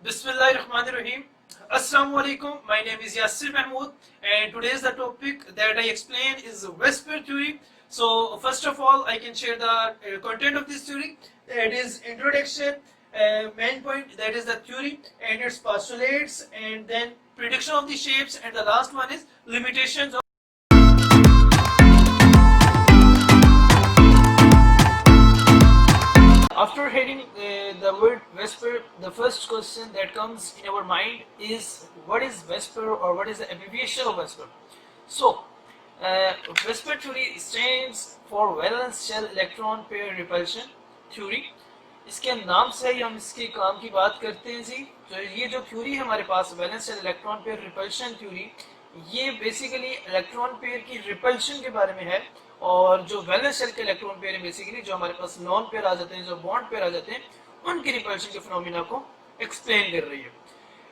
Bismillahirrahmanirrahim. Assalamu alaikum. My name is Yasir Mahmood, and today's the topic that I explain is Vesper theory. So first of all, I can share the content of this theory. That is introduction, main point, that is the theory and its postulates, and then prediction of the shapes, and the last one is limitations. After hearing the word Vesper, the first question that comes in our mind is what is Vesper, or what is the abbreviation of Vesper? So, Vesper theory stands for valence shell electron pair repulsion theory. इसके नाम से ही हम इसके काम की बात करते हैं जी। तो ये जो थ्योरी है हमारे पास valence shell electron pair repulsion theory, ये बेसिकली इलेक्ट्रॉन पेयर की रिपल्शन के बारे में है। और जो वैलेंस शेल के इलेक्ट्रॉन पेयर है बेसिकली जो हमारे पास नॉन पेयर आ जाते हैं, जो बॉन्ड पेयर आ जाते हैं, उनकी रिपल्शन के फिनोमिना को एक्सप्लेन कर रही है।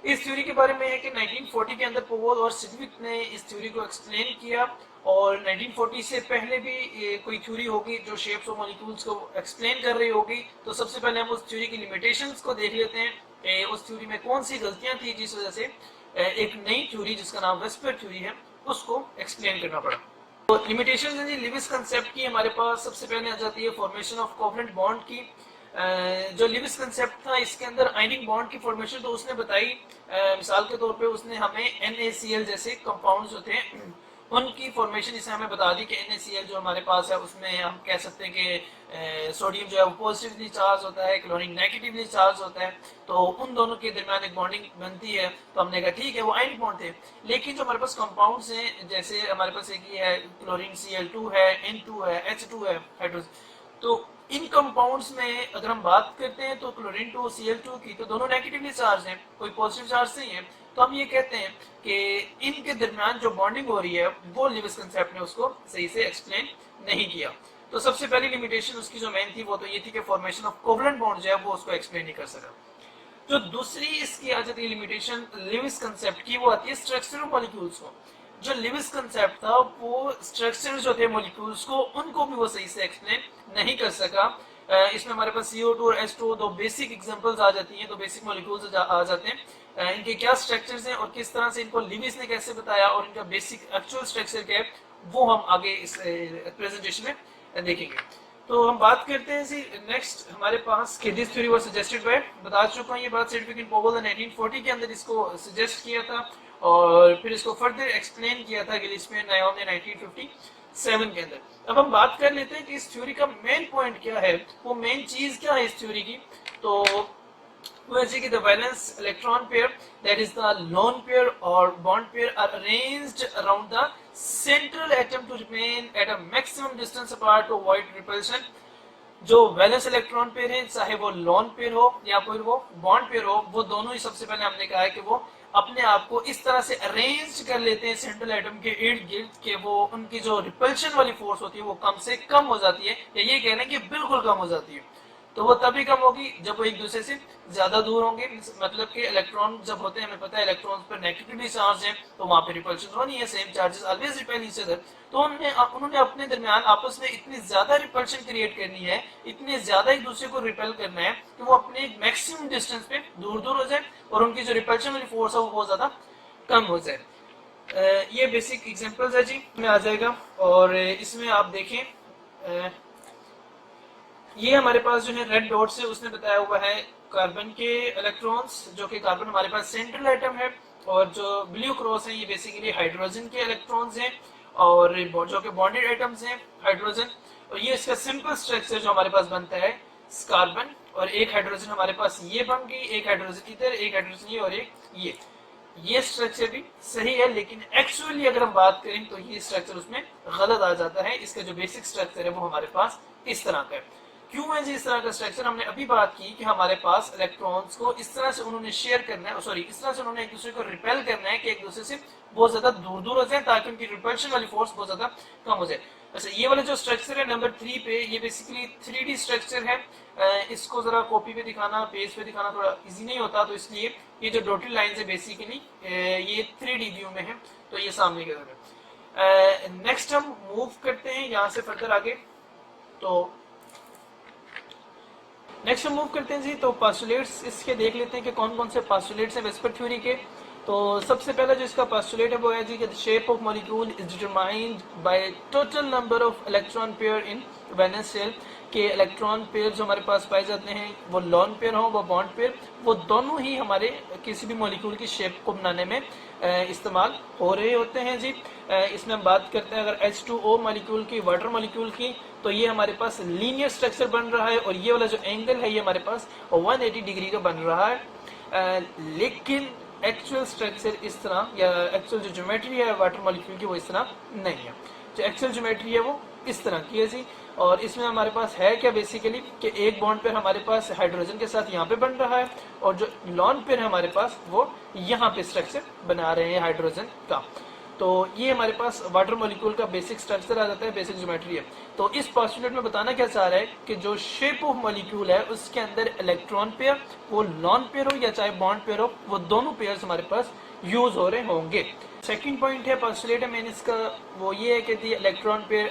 इस थ्योरी के बारे में है कि 1940 के अंदर पोवल और सिडविक ने इस थ्योरी को एक्सप्लेन किया, और 1940 से पहले भी कोई थ्योरी होगी जो शेप्स ऑफ मॉलिक्यूल्स को एक्सप्लेन कर रही होगी। तो सबसे पहले हम उस थ्योरी की लिमिटेशंस को देख लेते हैं, उस थ्योरी में कौन सी गलतियां थी जिस वजह से एक नई थ्योरी जिसका नाम वेस्पर थ्योरी है उसको एक्सप्लेन करना पड़ा। तो लिमिटेशंस हैं जी लिविस कंसेप्ट की। हमारे पास सबसे पहले आ जाती है फॉर्मेशन ऑफ कोवलेंट बॉन्ड की। जो लिविस कंसेप्ट था इसके अंदर आयनिक बॉन्ड की फॉर्मेशन तो उसने बताई, मिसाल के तौर पे उसने हमें NaCl जैसे कंपाउंड्स होते हैं उनकी फॉर्मेशन इसे हमें बता दी कि NaCl जो हमारे पास है उसमें हम कह सकते हैं कि सोडियम जो है वो पॉजिटिवली चार्ज होता है, क्लोरीन नेगेटिवली चार्ज होता है। तो उन दोनों के दरमियान एक बॉन्डिंग बनती है। तो हमने कहा ठीक है वो आयनिक बॉन्ड थे। लेकिन जो हमारे पास कंपाउंड्स हैं, जैसे हमारे पास एक ही है क्लोरीन Cl2 है, N2 है, H2 है हाइड्रोजन, तो इन कंपाउंड्स में अगर हम बात करते हैं तो क्लोरीन 2 Cl2 की तो दोनों नेगेटिवली चार्ज हैं, कोई पॉजिटिव चार्ज नहीं है। तो हम ये कहते हैं कि इनके दरमियान जो बॉन्डिंग हो रही है वो लिविस कंसेप्ट ने उसको सही से एक्सप्लेन नहीं किया। तो सबसे पहली लिमिटेशन उसकी जो मेन थी वो तो ये थी कि फॉर्मेशन ऑफ कोवलेंट बॉन्ड जो है वो उसको एक्सप्लेन नहीं कर सका। जो दूसरी इसकी आ जाती है लिमिटेशन लिविस कंसेप्ट की, वो आती है स्ट्रक्चर ऑफ मॉलिक्यूल्स को। जो लिविस कंसेप्ट था वो स्ट्रक्चर जो थे मॉलिक्यूल्स को उनको भी वो सही से एक्सप्लेन नहीं कर सका। इसमें हमारे पास CO2 और H2 दो बेसिक एग्जांपल्स आ जाती हैं, दो बेसिक मॉलिक्यूल्स आ जाते हैं। इनके क्या स्ट्रक्चर्स हैं और किस तरह से इनको लिविस ने कैसे बताया और इनका बेसिक एक्चुअल स्ट्रक्चर क्या है वो हम आगे इस प्रेजेंटेशन में देखेंगे। तो हम बात करते हैं जी नेक्स्ट हमारे पास कि this theory was suggested by, बता चुका हूं ये बात, सर्टिफिकेट इन पोवल ने 1940 के अंदर इसको सजेस्ट किया था और फिर इसको फर्दर एक्सप्लेन किया था गिलिस्पे नायोम ने 1957 के अंदर। अब हम बात कर लेते हैं कि इस थ्योरी का मेन पॉइंट क्या है, वो मेन चीज क्या है इस थ्योरी की। तो the valence electron pair, that is the lone pair or bond pair, are arranged around the central atom to remain at a maximum distance apart to avoid repulsion। जो वैलेंस इलेक्ट्रॉन पेयर है चाहे वो lone pair हो या फिर वो bond pair हो, वो दोनों ही सबसे पहले हमने कहा है कि वो अपने आप को इस तरह से अरेंज कर लेते हैं सेंट्रल एटम के इर्द गिर्द के वो उनकी जो रिपल्शन वाली फोर्स होती है वो कम से कम हो जाती है, या ये कहना है कि बिल्कुल कम हो जाती है। तो वो तभी कम होगी जब वो एक दूसरे से ज्यादा दूर होंगे। मतलब कि इलेक्ट्रॉन जब होते हैं हमें पता है इलेक्ट्रॉन्स पर नेगेटिवली चार्ज है तो वहां पे रिपल्शन होनी है, same charges always repel each other. तो उन्होंने अपने दरमियान आपस में इतनी ज्यादा रिपल्शन क्रिएट करनी है, इतने ज्यादा एक दूसरे को रिपेल करना है कि वो अपने मैक्सिमम डिस्टेंस पे दूर दूर हो जाए और उनकी जो रिपल्शन वाली फोर्स है वो बहुत ज्यादा कम हो जाए। ये बेसिक एग्जांपल्स है जी में आ जाएगा। और इसमें आप देखें ये हमारे पास जो है रेड डॉट से उसने बताया हुआ है कार्बन के इलेक्ट्रॉन्स, जो कि कार्बन हमारे पास सेंट्रल एटम है, और जो ब्लू क्रॉस है ये बेसिकली हाइड्रोजन के इलेक्ट्रॉन्स हैं और जो कि बॉन्डेड एटम्स हैं हाइड्रोजन। और ये इसका सिंपल स्ट्रक्चर जो हमारे पास बनता है कार्बन और एक हाइड्रोजन हमारे पास ये बन गई, एक हाइड्रोजन इधर, एक हाइड्रोजन ये और एक ये स्ट्रक्चर भी सही है। लेकिन एक्चुअली अगर हम बात करें तो ये स्ट्रक्चर उसमें गलत आ जाता है। इसका जो बेसिक स्ट्रक्चर है वो हमारे पास इस तरह का है। क्यों है जी इस तरह का स्ट्रक्चर? हमने अभी बात की कि हमारे पास इलेक्ट्रॉन्स को इस तरह से उन्होंने शेयर करना है, सॉरी इस तरह से उन्होंने एक दूसरे को रिपेल करना है कि एक दूसरे से बहुत ज्यादा दूर दूर हो जाए ताकि उनकी रिपल्शन वाली फोर्स बहुत ज्यादा कम हो जाए। अच्छा ये वाला जो स्ट्रक्चर है नंबर 3 पे, ये बेसिकली 3D स्ट्रक्चर है। इसको जरा कॉपी पे दिखाना, पेज पे दिखाना थोड़ा इजी नहीं होता, तो इसलिए ये जो डॉटेड लाइंस है बेसिकली ये 3D व्यू में है, तो ये सामने की तरफ है। नेक्स्ट हम मूव करते हैं यहाँ से फर्दर आगे। तो नेक्स्ट हम मूव करते हैं जी, तो पास्टुलेट्स इसके देख लेते हैं कि कौन कौन से पास्टुलेट्स हैं वेस्पर थ्योरी के। तो सबसे पहला जो इसका पास्टुलेट है वो है जी कि the shape of molecule is determined by total number of electron pair in valence shell, के इलेक्ट्रॉन पेयर जो हमारे पास पाए जाते हैं वो लॉन पेयर हो वो बॉन्ड पेयर, वो दोनों ही हमारे किसी भी मॉलिक्यूल की शेप को बनाने में इस्तेमाल हो रहे होते हैं जी। इसमें हम बात करते हैं अगर H2O मॉलिक्यूल की, वाटर मॉलिक्यूल की, तो ये हमारे पास लीनियर स्ट्रक्चर बन रहा है और ये वाला जो एंगल है ये हमारे पास 180 डिग्री का बन रहा है। लेकिन एक्चुअल स्ट्रक्चर इस तरह या एक्चुअल जो ज्योमेट्री है वाटर मॉलिक्यूल की वो इस तरह नहीं है। जो एक्चुअल ज्योमेट्री है वो इस तरह की है जी। और इसमें हमारे पास है क्या बेसिकली कि एक बॉन्ड पेयर हमारे पास हाइड्रोजन के साथ यहाँ पे बन रहा है और जो लॉन पेयर है हमारे पास वो यहाँ पे स्ट्रक्चर बना रहे हैं हाइड्रोजन का। तो ये हमारे पास वाटर मॉलिक्यूल का बेसिक स्ट्रक्चर आ जाता है, बेसिक ज्योमेट्री है। तो इस पोस्टुलेट में बताना क्या चाह रहा है कि जो शेप ऑफ मॉलिक्यूल है उसके अंदर इलेक्ट्रॉन पेयर वो लॉन पेयर हो या चाहे बॉन्ड पेयर हो वो दोनों पेयर्स हमारे पास यूज हो रहे होंगे। सेकंड पॉइंट है पोस्टुलेट है मेन इसका वो ये है कि the electron pair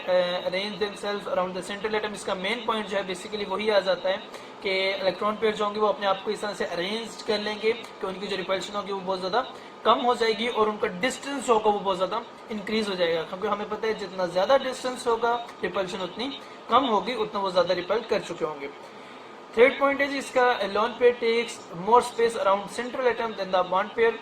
arrange themselves around the central atom. इसका मेन पॉइंट जो है बेसिकली वही आ जाता है कि इलेक्ट्रॉन पेयर जो होंगे वो अपने आप को इस तरह से अरेंज कर लेंगे कि उनकी जो रिपल्शन होगी वो बहुत ज्यादा कम हो जाएगी और उनका डिस्टेंस होगा वो बहुत ज्यादा इंक्रीज हो जाएगा, क्योंकि हमें पता है जितना ज्यादा डिस्टेंस होगा रिपल्शन उतनी कम होगी, उतना वो ज्यादा रिपल कर चुके होंगे। थर्ड पॉइंट है जी इसका lone pair takes more space around central atom than the bond pair.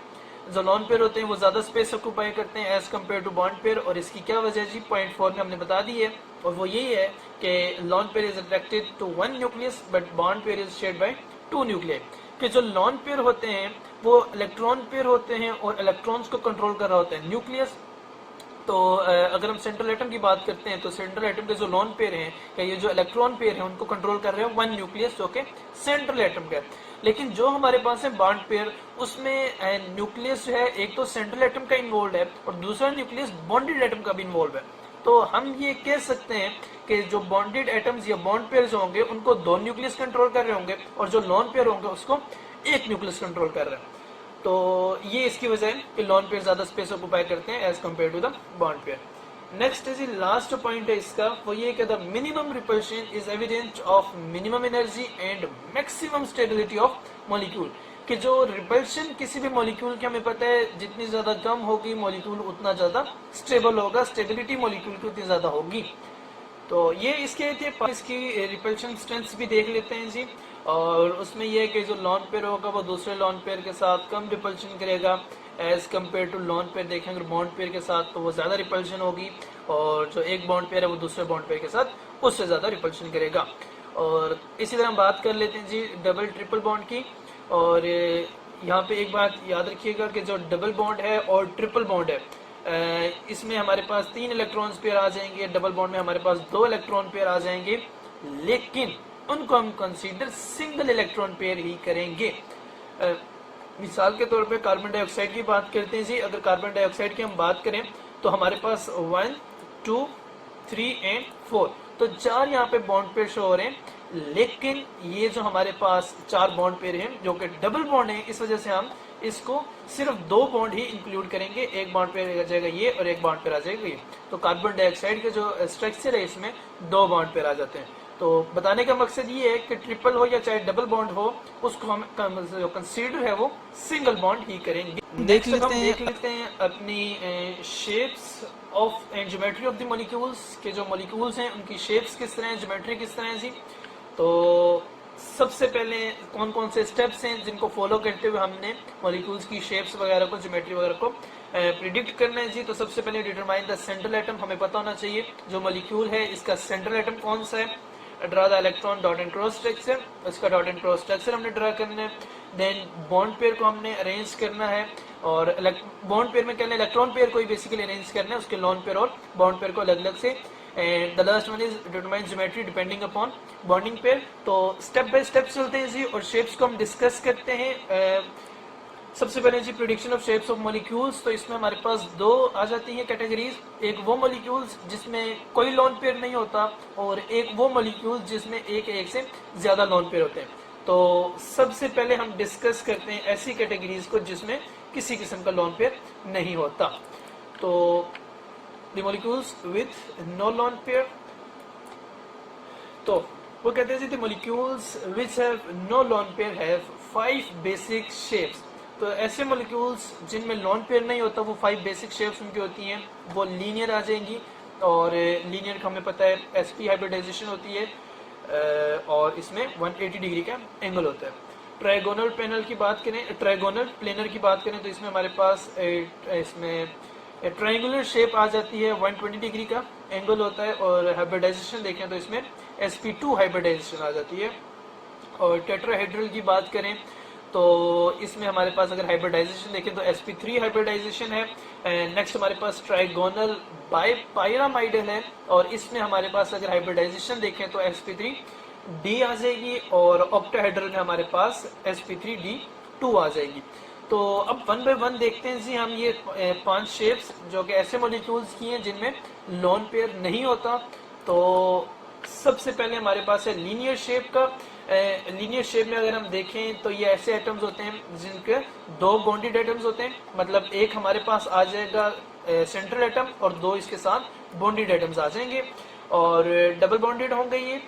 जो लॉन पेयर होते हैं वो ज्यादा स्पेस ऑक्यूपाई करते हैं as compare to bond pair, और इसकी क्या वजह है जी पॉइंट 4 में हमने बता दी है, और वो यही है कि lone pair is attracted to one nucleus but bond pair is shared by two nuclear. कि जो लॉन पेयर होते हैं वो इलेक्ट्रॉन पेयर होते हैं और इलेक्ट्रॉन्स को कंट्रोल कर रहा होता है न्यूक्लियस। तो अगर हम सेंट्रल एटम की बात करते हैं तो सेंट्रल एटम के जो लॉन पेयर हैं या ये जो इलेक्ट्रॉन पेयर हैं उनको कंट्रोल कर रहे हैं वन न्यूक्लियस जो कि सेंट्रल एटम का। लेकिन जो हमारे पास है बॉन्ड पेयर उसमें न्यूक्लियस जो है एक तो सेंट्रल एटम का इन्वॉल्व है और दूसरा न्यूक्लियस बॉन्डेड एटम का भी इन्वॉल्व है। तो हम ये कह सकते हैं कि जो बॉन्डेड एटम्स या बॉन्ड पेयर जो होंगे उनको दो न्यूक्लियस कंट्रोल कर रहे होंगे और जो लॉन पेयर होंगे उसको एक न्यूक्लियस कंट्रोल कर रहे हैं। तो ये इसकी वजह है कि लॉन पेयर ज्यादा स्पेस ऑक्यूपाई करते हैं as compare to the bond pair. Next is last point है इसका वो ये कि the minimum repulsion is evidence of minimum energy and maximum stability of molecule. कि जो रिपल्शन किसी भी मॉलिक्यूल की हमें पता है जितनी ज्यादा कम होगी मॉलिक्यूल उतना ज्यादा स्टेबल होगा, स्टेबिलिटी मॉलिक्यूल की उतनी ज्यादा होगी। तो ये इसके थे इसकी रिपल्शन स्ट्रेंथ भी देख लेते हैं जी। और उसमें यह है कि जो लॉन पेयर होगा वो दूसरे लॉन पेयर के साथ कम रिपल्शन करेगा as compare to lone pair देखेंगे बॉन्ड पेयर के साथ तो वो ज्यादा रिपल्शन होगी, और जो एक बॉन्ड पेयर है वो दूसरे बॉन्ड पेयर के साथ उससे ज्यादा रिपल्शन करेगा। और इसी तरह हम बात कर लेते हैं जी डबल ट्रिपल बॉन्ड की। और यहाँ पे एक बात याद रखिएगा कि जो डबल बॉन्ड है और ट्रिपल बॉन्ड है इसमें हमारे पास 3 इलेक्ट्रॉन पेयर आ जाएंगे, डबल बॉन्ड में हमारे पास 2 इलेक्ट्रॉन पेयर आ जाएंगे, लेकिन उनको हम कंसीडर सिंगल इलेक्ट्रॉन पेयर ही करेंगे। मिसाल के तौर पे कार्बन डाइऑक्साइड की बात करते हैं जी। अगर कार्बन डाइऑक्साइड की हम बात करें तो हमारे पास 1, 2, 3 एंड 4 तो 4 यहाँ पे बॉन्ड पेयर शो हो रहे हैं, लेकिन ये जो हमारे पास 4 बॉन्ड पेयर हैं जो कि डबल बॉन्ड है इस वजह से हम इसको सिर्फ 2 बॉन्ड ही इंक्लूड करेंगे, एक बॉन्ड पेयर आ जाएगा ये और एक बॉन्ड पेयर आ जाएगा ये। तो कार्बन डाइऑक्साइड के जो स्ट्रक्चर है इसमें 2 बॉन्ड पेयर आ जाते हैं। तो बताने का मकसद ये है कि ट्रिपल हो या चाहे डबल बॉन्ड हो उसको हम जो कंसीडर है वो सिंगल बॉन्ड ही करेंगे। देख लेते हैं अपनी shapes of and geometry of the molecules के जो मॉलिक्यूल्स हैं उनकी शेप्स किस तरह है, ज्योमेट्री किस तरह है जी। तो सबसे पहले कौन कौन से स्टेप्स हैं जिनको फॉलो करते हुए हमने मॉलिक्यूल्स की शेप्स वगैरह को ज्योमेट्री वगैरह को प्रिडिक्ट करना है जी। तो सबसे पहले डिटरमाइन द सेंट्रल एटम, हमें पता होना चाहिए जो मॉलिक्यूल है इसका सेंट्रल एटम कौन सा है। Draw the electron dot and cross structure, इसका डॉट एंड क्रॉस स्ट्रक्चर हमने ड्रा करना है। देन बॉन्ड पेयर को हमने अरेंज करना है, और बॉन्ड पेयर में क्या इलेक्ट्रॉन पेयर को ही बेसिकली अरेंज करना है, उसके लॉन पेयर और बॉन्ड पेयर को अलग अलग से। And the last one is determine geometry depending upon bonding pair. तो स्टेप बाय स्टेप चलते हैं जी और शेप्स को हम डिस्कस करते हैं। सबसे पहले जी prediction of shapes of molecules. तो इसमें हमारे पास 2 आ जाती हैं कैटेगरीज, एक वो मॉलिक्यूल्स जिसमें कोई लॉन पेयर नहीं होता और एक वो मॉलिक्यूल्स जिसमें एक से ज्यादा लॉन पेयर होते हैं। तो सबसे पहले हम डिस्कस करते हैं ऐसी कैटेगरीज को जिसमें किसी किस्म का लॉन पेयर नहीं होता। तो the molecules with no lone pair. तो वो कहते हैं जी the molecules which have no lone pair have 5 basic shapes. तो ऐसे मॉलिक्यूल्स जिनमें लोन पेयर नहीं होता वो 5 बेसिक शेप्स उनकी होती हैं, वो लीनियर आ जाएंगी। और लीनियर का हमें पता है sp हाइब्रिडाइजेशन होती है और इसमें 180 डिग्री का एंगल होता है। ट्राइगोनल पैनल की बात करें, ट्राइगोनल प्लेनर की बात करें तो इसमें हमारे पास इसमें ट्रायंगुलर शेप आ जाती है, 120 डिग्री का एंगल होता है। और हाइब्रिडाइजेशन देखें तो इसमें sp2 हाइब्रिडाइजेशन आ जाती है। और टेट्राहेड्रल की बात करें तो इसमें हमारे पास अगर हाइब्रिडाइजेशन देखें तो sp3 हाइब्रिडाइजेशन है। नेक्स्ट हमारे पास ट्राइगोनल बाइपायरामाइडल है और इसमें हमारे पास अगर हाइब्रिडाइजेशन देखें तो sp3 डी आ जाएगी और ऑक्टाहेड्रल में हमारे पास sp3d2 आ जाएगी। तो अब वन बाय वन देखते हैं जी हम ये 5 शेप्स जो कि ऐसे मॉलिक्यूल्स की हैं जिनमें लोन पेयर नहीं होता। तो सबसे पहले हमारे पास है लीनियर शेप का। लीनियर शेप में अगर हम देखें तो ये ऐसे एटम्स होते हैं जिनके 2 बॉन्डेड एटम्स होते हैं, मतलब एक हमारे पास आ जाएगा सेंट्रल एटम और 2 इसके साथ बॉन्डेड एटम्स आ जाएंगे और डबल बॉन्डेड होंगे। ये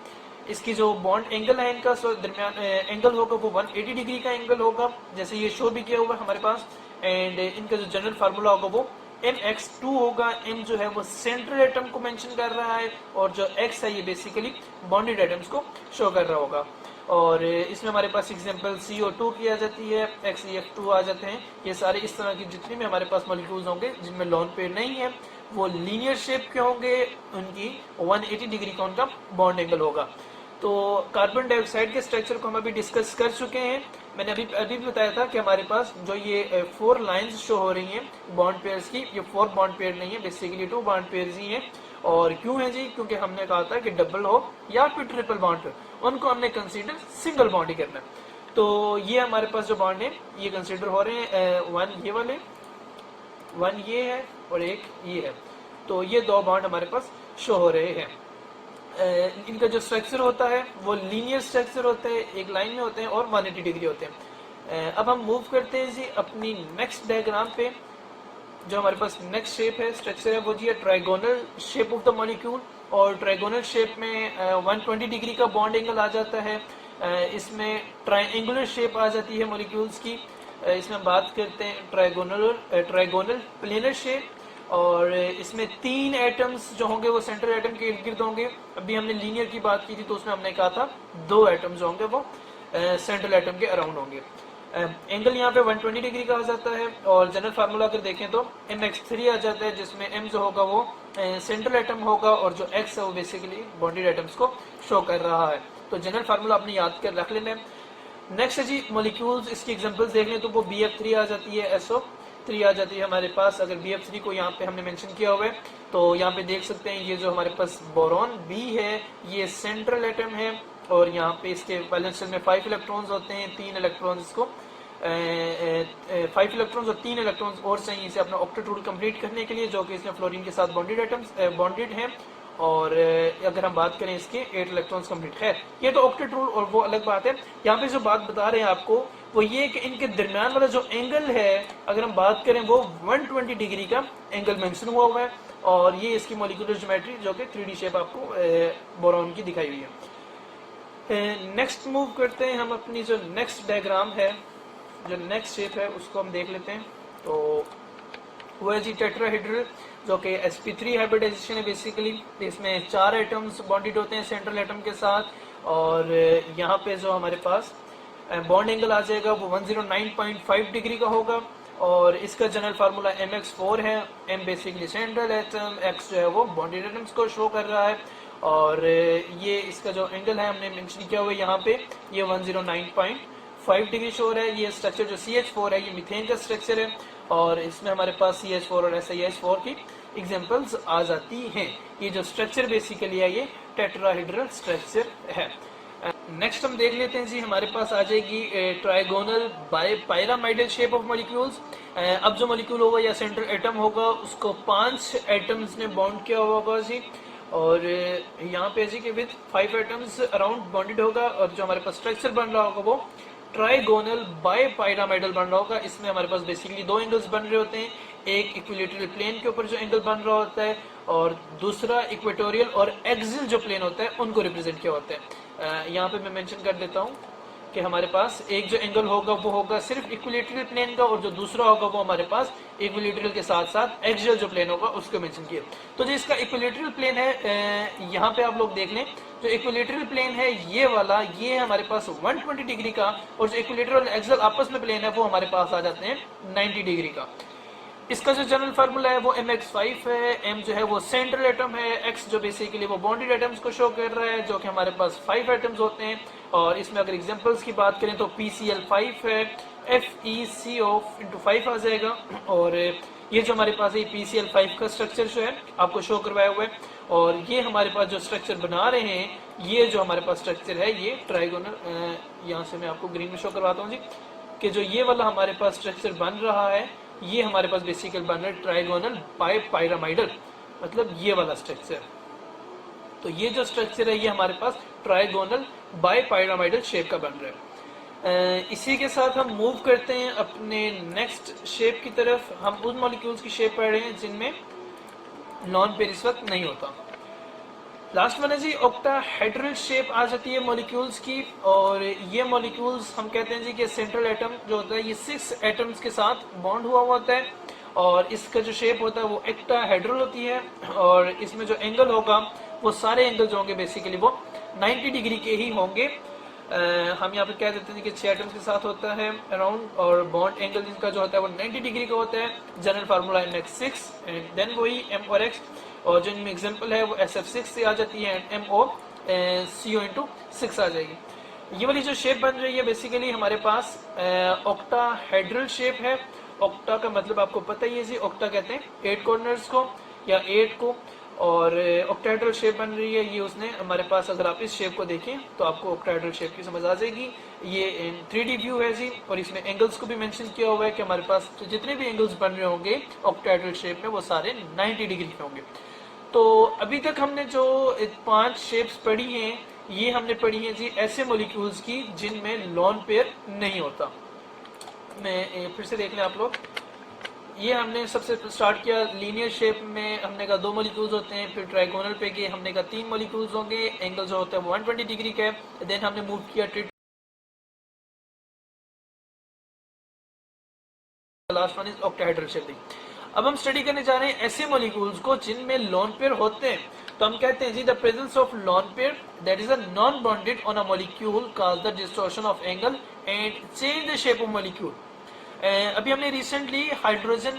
इसकी जो बॉन्ड एंगल है इनका दरमियान एंगल होगा वो 180 डिग्री का एंगल होगा, जैसे ये शो भी किया हुआ है हमारे पास। एंड इनका जो जनरल फार्मूला होगा वो mx2 होगा। m जो है वो सेंट्रल एटम को मेंशन कर रहा है और जो x है ये बेसिकली बॉन्डेड एटम्स को शो कर रहा होगा। और इसमें हमारे पास एग्जांपल CO2 की आ जाती है, XeF2 आ जाते हैं। ये सारे इस तरह की जितने भी हमारे पास मॉलिक्यूल्स होंगे जिनमें लोन पेयर नहीं है वो लीनियर शेप के होंगे, उनकी 180 डिग्री का उनका बॉन्ड एंगल होगा। तो कार्बन डाइऑक्साइड के स्ट्रक्चर को हम अभी डिस्कस कर चुके हैं। मैंने अभी भी बताया था कि हमारे पास जो ये 4 लाइंस शो हो रही हैं बॉन्ड पेयर्स की, ये 4 बॉन्ड पेयर नहीं है, बेसिकली 2 बॉन्ड पेयर्स ही हैं। और क्यों है जी? क्योंकि हमने कहा था कि डबल हो या फिर ट्रिपल बॉन्ड हो उनको हमने कंसीडर सिंगल बॉन्ड ही करना है। तो ये हमारे पास जो बॉन्ड है ये कंसीडर हो रहे हैं, 1 ये वाले, 1 ये है और एक ये है। तो ये 2 बॉन्ड हमारे पास शो हो रहे हैं। इनका जो स्ट्रक्चर होता है वो लीनियर स्ट्रक्चर होता है, एक लाइन में होते हैं और 180 डिग्री होते हैं। अब हम मूव करते हैं जी अपनी नेक्स्ट डायग्राम पे। जो हमारे पास नेक्स्ट शेप है, स्ट्रक्चर है, वो जी है trigonal shape of the molecule. और ट्राइगोनल शेप में 120 डिग्री का बॉन्ड एंगल आ जाता है। इसमें ट्राइंगुलर शेप आ जाती है मॉलिक्यूल्स की। इसमें हम बात करते हैं ट्राइगोनल प्लेनर शेप। और इसमें 3 एटम्स जो होंगे वो सेंट्रल एटम के इर्द गिर्द होंगे। अभी हमने लीनियर की बात की थी तो उसमें हमने कहा था 2 एटम्स जो होंगे वो सेंट्रल एटम के अराउंड होंगे। एंगल यहाँ पे 120 डिग्री का आ जाता है। और जनरल फार्मूला अगर देखें तो mx3 आ जाता है, जिसमें m जो होगा वो सेंट्रल एटम होगा और जो x है वो बेसिकली बॉन्डेड एटम्स को शो कर रहा है। तो जनरल फार्मूला आपने याद कर रख लेना है। नेक्स्ट है जी मॉलिक्यूल्स, इसकी एग्जांपल्स देख लें तो वो BF3 आ जाती है, SO3 आ जाती है हमारे पास। अगर BF3 को यहाँ पे हमने मेंशन किया हुआ है तो यहाँ पे देख सकते हैं ये जो हमारे पास बोरॉन B है ये सेंट्रल एटम है और यहाँ पे इसके वैलेंस शेल में 5 इलेक्ट्रॉन्स होते हैं, 3 इलेक्ट्रॉन्स को 5 इलेक्ट्रॉन्स और 3 इलेक्ट्रॉन्स और चाहिए इसे अपना ऑक्टेट रूल कंप्लीट करने के लिए, जो कि इसमें फ्लोरीन के साथ बॉन्डेड एटम्स बॉन्डेड हैं। और अगर हम बात करें इसके 8 इलेक्ट्रॉन्स कंप्लीट है, ये तो ऑक्टेट रूल और वो अलग बात है। यहाँ पे जो बात बता रहे हैं आपको वो ये कि इनके दरमियान वाला जो एंगल है अगर हम बात करें वो 120 डिग्री का एंगल मेंशन हुआ है। और ये इसकी मॉलिक्यूलर ज्योमेट्री जो कि 3D शेप आपको बोरॉन की दिखाई हुई है। नेक्स्ट मूव करते हैं हम अपनी जो नेक्स्ट डायग्राम है, जो नेक्स्ट शेप है उसको हम देख लेते हैं। तो वो है जी टेट्राहेड्रल जो कि sp3 हाइब्रिडाइजेशन है बेसिकली। इसमें 4 एटम्स बॉन्डेड होते हैं सेंट्रल एटम के साथ। और यहाँ पे जो हमारे पास बॉन्ड एंगल आ जाएगा वो 109.5 डिग्री का होगा। और इसका जनरल फार्मूला mx4 है, m basically central atom, x जो है वो बॉन्डेड एटम्स को शो कर रहा है। और ये इसका जो एंगल है हमने मेंशन किया हुआ है यहाँ पे ये 109.5 डिग्री शो है। ये स्ट्रक्चर जो CH4 है ये मीथेन का स्ट्रक्चर है और इसमें हमारे पास CH4 और SiH4 की एग्जांपल्स आ जाती हैं। ये जो स्ट्रक्चर बेसिकली है ये टेट्राहेड्रल स्ट्रक्चर है। नेक्स्ट हम देख लेते हैं जी, हमारे पास आ जाएगी ट्राइगोनल पायरामाइडल शेप ऑफ मॉलिक्यूल्स। अब जो मॉलिक्यूल होगा या सेंट्रल एटम होगा उसको 5 एटम्स ने बॉन्ड किया होगा जी। और यहाँ पे जी के विद 5 एटम्स अराउंड बॉन्डेड होगा। और जो हमारे पास स्ट्रक्चर बन रहा होगा वो ट्राइगोनल बाइपायरामाइडल बन रहा होगा। इसमें हमारे पास बेसिकली 2 एंगल्स बन रहे होते हैं, एक इक्विलेटरल प्लेन के ऊपर जो एंगल बन रहा होता है और दूसरा इक्वेटोरियल और एक्सियल जो प्लेन होता है उनको रिप्रेजेंट किया होता है। यहाँ पे मैं मेंशन कर देता हूँ कि हमारे पास एक जो एंगल होगा वो होगा सिर्फ इक्विलेटरल प्लेन का, और जो दूसरा होगा वो हमारे पास इक्विलेटरल के साथ साथ एक्सियल जो प्लेन होगा उसको मेंशन किया। तो जो इसका इक्विलेटरल प्लेन है, यहाँ पे आप लोग देख लें, जो इक्विलेटरल प्लेन है ये वाला, ये हमारे पास 120 डिग्री का, और जो इक्विलेटरल एक्सियल आपस में प्लेन है वो हमारे पास आ जाते हैं 90 डिग्री का। इसका जो जनरल फार्मूला है वो mx5 है, m जो है वो सेंट्रल एटम है, x जो बेसिकली वो बॉन्डेड एटम्स को शो कर रहा है, जो कि हमारे पास 5 एटम्स होते हैं। और इसमें अगर एग्जांपल्स की बात करें तो PCl5 है, FeCO into 5 आ जाएगा। और ये जो हमारे पास है PCl5 का स्ट्रक्चर जो है आपको शो करवाया हुआ है, और ये हमारे पास जो स्ट्रक्चर बना रहे हैं, ये जो हमारे पास स्ट्रक्चर है ये ट्राइगोनल, यहाँ से मैं आपको ग्रीन में शो करवाता हूँ जी, कि जो ये वाला हमारे पास स्ट्रक्चर बन रहा है ये हमारे पास बेसिकली बन रहा है ट्राइगोनल बाय पायरामाइडल, मतलब ये वाला स्ट्रक्चर। तो ये जो स्ट्रक्चर है ये हमारे पास ट्राइगोनल बाय पायरामाइडल शेप का बन रहा है। इसी के साथ हम मूव करते हैं अपने नेक्स्ट शेप की तरफ। हम उन मॉलिक्यूल्स की शेप पढ़ रहे हैं जिनमें नॉन पेयर इस वक्त नहीं होता। लास्ट वन है जी ऑक्टाहेड्रल शेप आ जाती है मॉलिक्यूल्स की, और ये मॉलिक्यूल्स हम कहते हैं जी कि सेंट्रल एटम जो होता है ये 6 एटम्स के साथ बॉन्ड हुआ होता है, और इसका जो शेप होता है वो ऑक्टाहेड्रल होती है। और इसमें जो एंगल होगा वो सारे एंगल जो होंगे बेसिकली वो 90 डिग्री के ही होंगे। हम यहाँ पे कह देते हैं कि 6 एटम्स के साथ होता है अराउंड, और बॉन्ड एंगल जिनका जो होता है वो 90 डिग्री का होता है। General formula mx6 and then वही m और x, और जो इनमें एग्जांपल है वो SF6 से आ जाती है एंड MO CO into 6 आ जाएगी। ये वाली जो शेप बन रही है बेसिकली हमारे पास ऑक्टाहेड्रल शेप है। ऑक्टा का मतलब आपको पता ही है जी, ऑक्टा कहते हैं 8 कॉर्नर्स को या 8 को, और ऑक्टाहेड्रल शेप बन रही है ये उसने हमारे पास। अगर आप इस शेप को देखें तो आपको ऑक्टाहेड्रल शेप की समझ आ जाएगी। ये 3D व्यू है जी, और इसमें एंगल्स को भी मेंशन किया हुआ है कि हमारे पास तो जितने भी एंगल्स बन रहे होंगे ऑक्टाहेड्रल शेप में वो सारे 90 डिग्री के होंगे। तो अभी तक हमने जो 5 शेप्स पढ़ी हैं ये हमने पढ़ी हैं जी ऐसे मॉलिक्यूल्स की जिनमें लॉन पेयर नहीं होता। मैं फिर से देख लें आप लोग, ये हमने सबसे स्टार्ट किया लीनियर शेप में, हमने कहा 2 मॉलिक्यूल्स होते हैं, फिर ट्राइगोनल पे गए, हमने कहा 3 मॉलिक्यूल्स होंगे, एंगल जो होता है वो 120 डिग्री का है। देन हमने मूव किया last one is octahedral shape. अब हम स्टडी करने जा रहे हैं ऐसे मॉलिक्यूल्स को जिनमें लॉन पेयर होते हैं। तो हम कहते हैं जी the presence of lone pair that is a non bonded on a molecule called the distortion of angle and change the shape of molecule. अभी हमने रिसेंटली हाइड्रोजन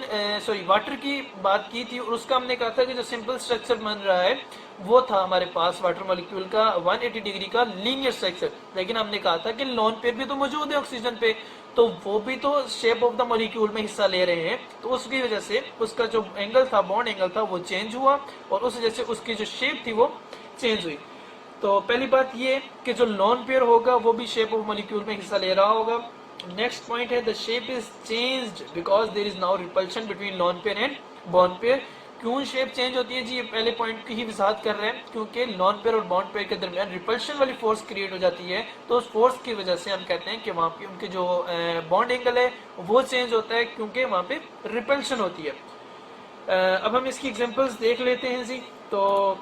वाटर की बात की थी, और उसका हमने कहा था कि जो सिंपल स्ट्रक्चर बन रहा है वो था हमारे पास वाटर मॉलिक्यूल का 180 डिग्री का लीनियर स्ट्रक्चर। लेकिन हमने कहा था कि लॉन पेयर भी तो मौजूद है ऑक्सीजन पे, तो वो भी तो शेप ऑफ द मॉलिक्यूल में हिस्सा ले रहे हैं, तो उसकी वजह से उसका जो एंगल था, बॉन्ड एंगल था, वो चेंज हुआ, और उस वजह से उसकी जो शेप थी वो चेंज हुई। तो पहली बात ये कि जो लॉन पेयर होगा वो भी शेप ऑफ मॉलिक्यूल में हिस्सा ले रहा होगा। नेक्स्ट पॉइंट है the shape is changed because there is now repulsion between lone pair and bond pair. क्यों शेप चेंज होती है जी, ये पहले पॉइंट की ही वजाहत कर रहे हैं, क्योंकि लॉन पेयर और बॉन्ड पेयर के दरमियान रिपल्शन वाली फोर्स क्रिएट हो जाती है। तो उस फोर्स की वजह से हम कहते हैं कि वहाँ पे उनके जो बॉन्ड एंगल है वो चेंज होता है, क्योंकि वहाँ पे रिपल्शन होती है। अब हम इसकी एग्जांपल्स देख लेते हैं जी। तो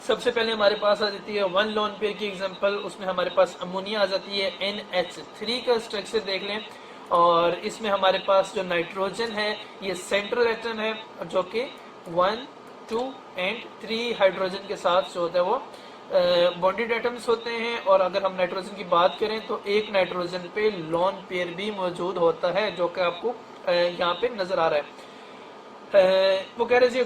सबसे पहले हमारे पास आ जाती है 1 लॉन पेयर की एग्जांपल, उसमें हमारे पास अमोनिया आ जाती है NH3 का स्ट्रक्चर देख लें, और इसमें हमारे पास जो नाइट्रोजन है ये सेंट्रल एटम है, जो कि 1, 2 एंड 3 हाइड्रोजन के साथ जो होता है वो बॉन्डेड एटम्स होते हैं। और अगर हम नाइट्रोजन की बात करें तो एक नाइट्रोजन पे लॉन पेयर भी मौजूद होता है, जो कि आपको यहाँ पे नजर आ रहा है। वो कह रहे थे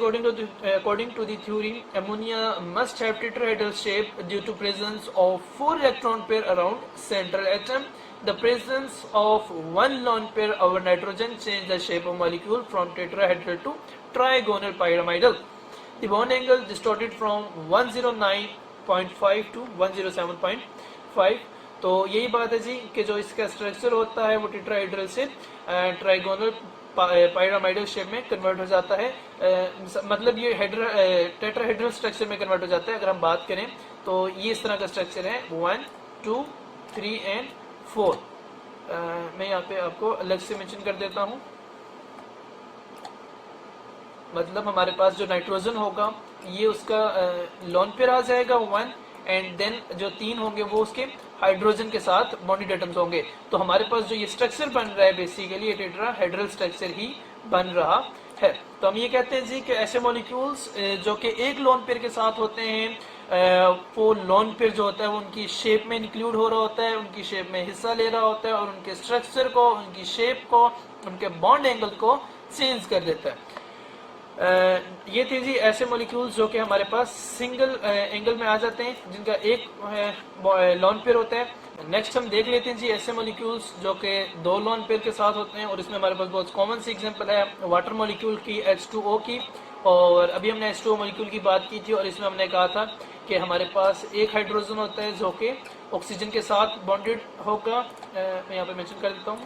according to the theory ammonia must have tetrahedral shape due to presence of 4 electron pair around central atom. The presence of 1 lone pair over nitrogen change the shape of molecule from tetrahedral to trigonal pyramidal. The bond angle distorted from 109.5 to 107.5. तो यही बात है जी कि जो इसका structure होता है वो टेट्राहेड्रल से ट्राइगोनल पायरामाइडल शेप में कन्वर्ट हो जाता है। मतलब ये टेट्राहेड्रल स्ट्रक्चर में कन्वर्ट हो जाता है। अगर हम बात करें तो ये इस तरह का स्ट्रक्चर है 1, 2, 3 एंड 4। मैं यहाँ पे आपको अलग से मेंशन कर देता हूँ। मतलब हमारे पास जो नाइट्रोजन होगा ये उसका लॉन पेयर आ जाएगा 1, एंड देन जो 3 होंगे वो उसके हाइड्रोजन के साथ बॉन्डेड एटम्स होंगे। तो हमारे पास जो ये स्ट्रक्चर बन रहा है बेसिकली ये टेट्राहेड्रल स्ट्रक्चर ही बन रहा है। तो हम ये कहते हैं जी कि ऐसे मॉलिक्यूल्स जो कि एक लोन पेयर के साथ होते हैं, वो लोन पेयर जो होता है वो उनकी शेप में इंक्लूड हो रहा होता है, उनकी शेप में हिस्सा ले रहा होता है और उनके स्ट्रक्चर को, उनकी शेप को, उनके बॉन्ड एंगल को चेंज कर देता है। ये थे जी ऐसे मॉलिक्यूल्स जो कि हमारे पास सिंगल एंगल में आ जाते हैं, जिनका एक लोन पेयर होता है। नेक्स्ट हम देख लेते हैं जी ऐसे मॉलिक्यूल्स जो कि 2 लोन पेयर के साथ होते हैं, और इसमें हमारे पास बहुत कॉमन सी एग्जांपल है वाटर मॉलिक्यूल की, H2O की। और अभी हमने H2O मॉलिक्यूल की बात की थी और इसमें हमने कहा था कि हमारे पास एक हाइड्रोजन होता है जो कि ऑक्सीजन के साथ बॉन्डेड होगा। मैं यहाँ पे मेंशन कर देता हूँ,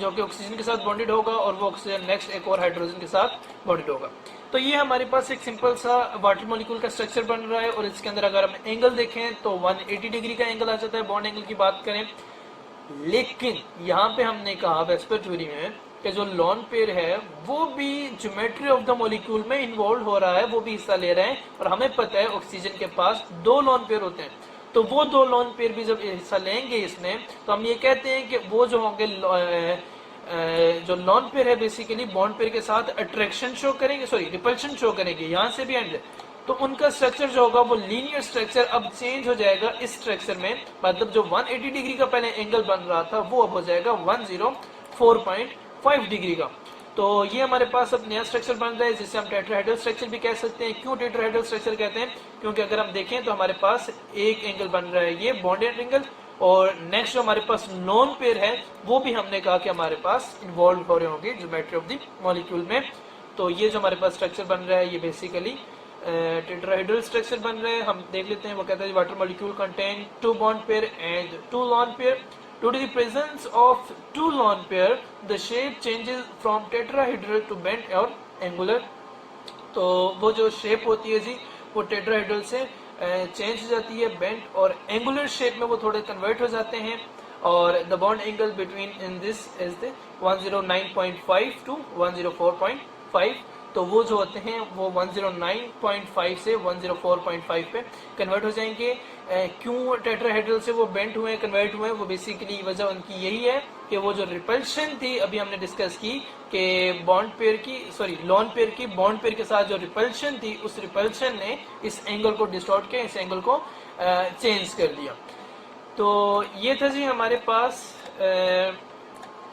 जो कि ऑक्सीजन के साथ बॉन्डेड होगा और वो ऑक्सीजन नेक्स्ट एक और हाइड्रोजन के साथ बॉन्डेड होगा। तो ये हमारे पास एक सिंपल सा वाटर मॉलिक्यूल का स्ट्रक्चर बन रहा है, और इसके अंदर अगर हम एंगल देखें तो 180 डिग्री का एंगल आ जाता है बॉन्ड एंगल की बात करें। लेकिन यहाँ पे हमने कहा वेस्पर थ्योरी में कि जो लोन पेयर है वो भी ज्योमेट्री ऑफ द मॉलिक्यूल में इन्वॉल्व हो रहा है, वो भी हिस्सा ले रहे हैं, और हमें पता है ऑक्सीजन के पास 2 लोन पेयर होते हैं। तो वो 2 लोन पेयर भी जब हिस्सा लेंगे इसमें, तो हम ये कहते हैं कि वो जो होंगे जो लोन पेयर है बेसिकली बॉन्ड पेयर के साथ अट्रैक्शन शो करेंगे, सॉरी रिपल्शन शो करेंगे, यहाँ से भी एंड। तो उनका स्ट्रक्चर जो होगा वो लीनियर स्ट्रक्चर अब चेंज हो जाएगा इस स्ट्रक्चर में, मतलब जो 180 डिग्री का पहले एंगल बन रहा था वो अब हो जाएगा 104.5 डिग्री का। तो ये हमारे पास अब नया स्ट्रक्चर बन रहा है जिसे हम टेट्राहेड्रल स्ट्रक्चर भी कह सकते हैं। क्यों टेट्राहेड्रल स्ट्रक्चर कहते हैं? क्योंकि अगर हम देखें तो हमारे पास एक एंगल बन रहा है ये बॉन्डेड एंगल, और नेक्स्ट जो हमारे पास लोन पेयर है वो भी हमने कहा कि हमारे पास इन्वॉल्व हो रहे होंगे ज्योमेट्री ऑफ द मॉलिक्यूल में। तो ये जो हमारे पास स्ट्रक्चर बन रहा है ये बेसिकली टेट्राहेड्रल स्ट्रक्चर बन रहे हैं। हम देख लेते हैं, वो कहता है water molecule contain 2 bond pair and 2 lone pair. Due to the presence of 2 lone pair, the shape changes from tetrahedral to bent or angular. तो वो जो शेप होती है जी वो टेट्राहेड्रल से चेंज हो जाती है बेंट और एंगुलर शेप में वो थोड़े कन्वर्ट हो जाते हैं, और the bond angle between in this is the 109.5 to 104.5। तो वो जो होते हैं वो 109.5 से 104.5 पे कन्वर्ट हो जाएंगे। क्यों टेट्राहेड्रल से वो बेंट हुए, कन्वर्ट हुए, वो बेसिकली वजह उनकी यही है कि वो जो रिपल्शन थी अभी हमने डिस्कस की कि बॉन्ड पेयर की, सॉरी लोन पेयर की बॉन्ड पेयर के साथ जो रिपल्शन थी उस रिपल्शन ने इस एंगल को डिस्टॉर्ट किया, इस एंगल को चेंज कर दिया। तो ये था जी हमारे पास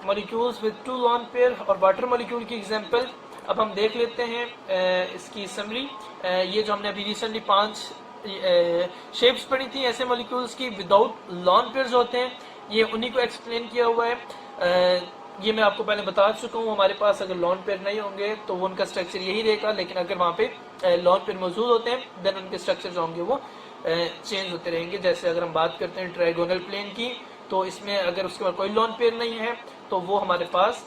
मॉलिक्यूल्स विद 2 लोन पेयर और वाटर मॉलिक्यूल की एग्जांपल। अब हम देख लेते हैं इसकी समरी। ये जो हमने अभी रिसेंटली 5 शेप्स पढ़ी थी ऐसे मॉलिक्यूल्स की विदाउट लोन पेयर्स होते हैं, ये उन्हीं को एक्सप्लेन किया हुआ है। ये मैं आपको पहले बता चुका हूँ, हमारे पास अगर लोन पेयर नहीं होंगे तो वो उनका स्ट्रक्चर यही रहेगा, लेकिन अगर वहाँ पे लोन पेयर मौजूद होते हैं देन उनके स्ट्रक्चर जो होंगे वो चेंज होते रहेंगे। जैसे अगर हम बात करते हैं ट्राइगोनल प्लेन की, तो इसमें अगर उसके बाद कोई लोन पेयर नहीं है तो वो हमारे पास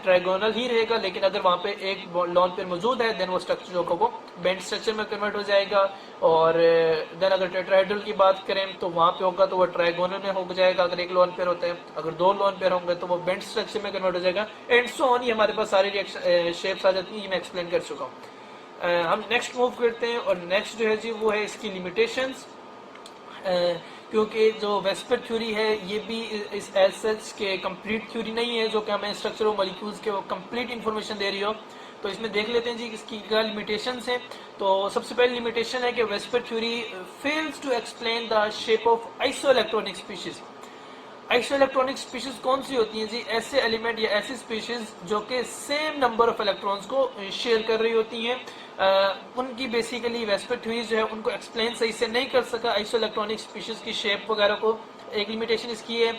ट्राइगोनल ही रहेगा, लेकिन अगर वहाँ पे एक लोन पेयर मौजूद है देन वो स्ट्रक्चर जो वो बेंट स्ट्रक्चर में कन्वर्ट हो जाएगा। और देन अगर टेट्राहेड्रल की बात करें तो वहाँ पे होगा तो वो ट्राइगोनल में हो जाएगा अगर एक लोन पेयर होता है, अगर 2 लोन पेयर होंगे तो वो बेंट स्ट्रक्चर में कन्वर्ट हो जाएगा, एंड सो ऑन। ये हमारे पास सारी शेप्स आ जाती है, ये मैं एक्सप्लेन कर चुका हूँ। हम नेक्स्ट मूव करते हैं, और नेक्स्ट जो है जी वो है इसकी लिमिटेशंस। क्योंकि जो वेस्पर थ्योरी है ये भी इस एज सच के कंप्लीट थ्योरी नहीं है जो कि हमें स्ट्रक्चर ऑफ मॉलिक्यूल्स के वो कंप्लीट इन्फॉर्मेशन दे रही हो। तो इसमें देख लेते हैं जी इसकी क्या लिमिटेशंस हैं। तो सबसे पहली लिमिटेशन है कि VSEPR theory fails to explain the shape of isoelectronic species. Isoelectronic species कौन सी होती हैं जी? ऐसे एलिमेंट या ऐसी स्पीशीज जो कि सेम नंबर ऑफ इलेक्ट्रॉन्स को शेयर कर रही होती हैं। उनकी बेसिकली वेस्पर थ्योरी जो है उनको एक्सप्लेन सही से नहीं कर सका आइसोइलेक्ट्रॉनिक स्पीशीज की शेप वगैरह को, एक लिमिटेशन इसकी है।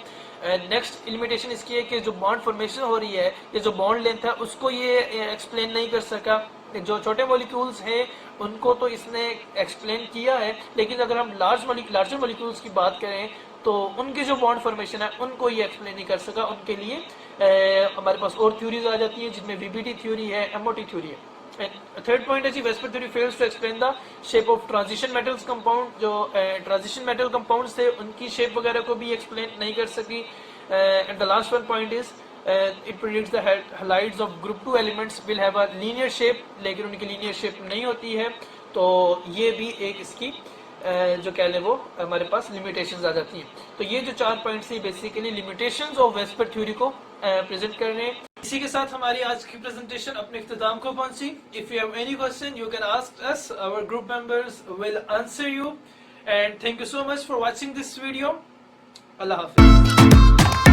नेक्स्ट लिमिटेशन इसकी है कि जो बॉन्ड फॉर्मेशन हो रही है, ये जो बॉन्ड लेंथ है उसको ये एक्सप्लेन नहीं कर सका। जो छोटे मॉलिक्यूल्स हैं उनको तो इसने एक्सप्लेन किया है, लेकिन अगर हम लार्जर मॉलिक्यूल्स की बात करें तो उनके जो बॉन्ड फॉर्मेशन है उनको ये एक्सप्लेन नहीं कर सका। उनके लिए हमारे पास और थ्योरीज आ जाती हैं जिनमें वीबीटी थ्योरी है, एमओटी थ्योरी है। थर्ड पॉइंट है जी VSEPR theory fails to explain the shape of transition metals compound. जो ट्रांजिशन मेटल कंपाउंड्स थे उनकी शेप वगैरह को भी एक्सप्लेन नहीं कर सकी। And the last one point is it predicts the halides of group 2 elements will have a linear shape, लेकिन उनकी linear shape नहीं होती है। तो ये भी एक इसकी जो कह लें वो हमारे पास लिमिटेशंस आ जाती हैं। तो ये जो 4 पॉइंट्स हैं basically limitations of VSEPR theory को प्रेजेंट कर रहे हैं। इसी के साथ हमारी आज की प्रेजेंटेशन अपने इख्तिताम को पहुंची। If you have any question you can ask us, our group members will answer you, and thank you so much for watching this video. अल्लाह हाफिज।